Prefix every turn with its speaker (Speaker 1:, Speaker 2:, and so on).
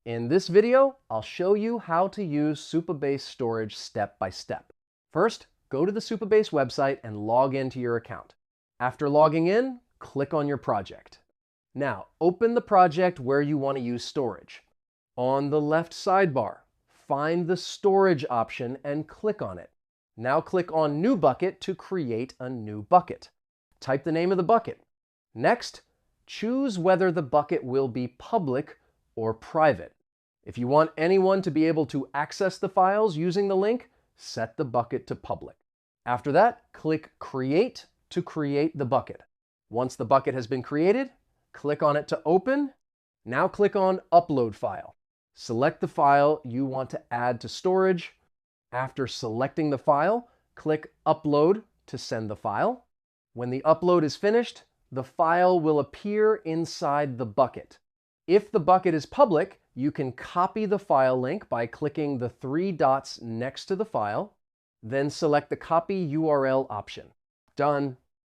Speaker 1: In this video, I'll show you how to use Supabase Storage step by step. First, go to the Supabase website and log into your account. After logging in, click on your project. Now, open the project where you want to use storage. On the left sidebar, find the Storage option and click on it. Now click on New Bucket to create a new bucket. Type the name of the bucket. Next, choose whether the bucket will be public or private. If you want anyone to be able to access the files using the link, set the bucket to public. After that, click Create to create the bucket. Once the bucket has been created, click on it to open. Now click on Upload File. Select the file you want to add to storage. After selecting the file, click Upload to send the file. When the upload is finished, the file will appear inside the bucket. If the bucket is public, you can copy the file link by clicking the three dots next to the file, then select the Copy URL option. Done.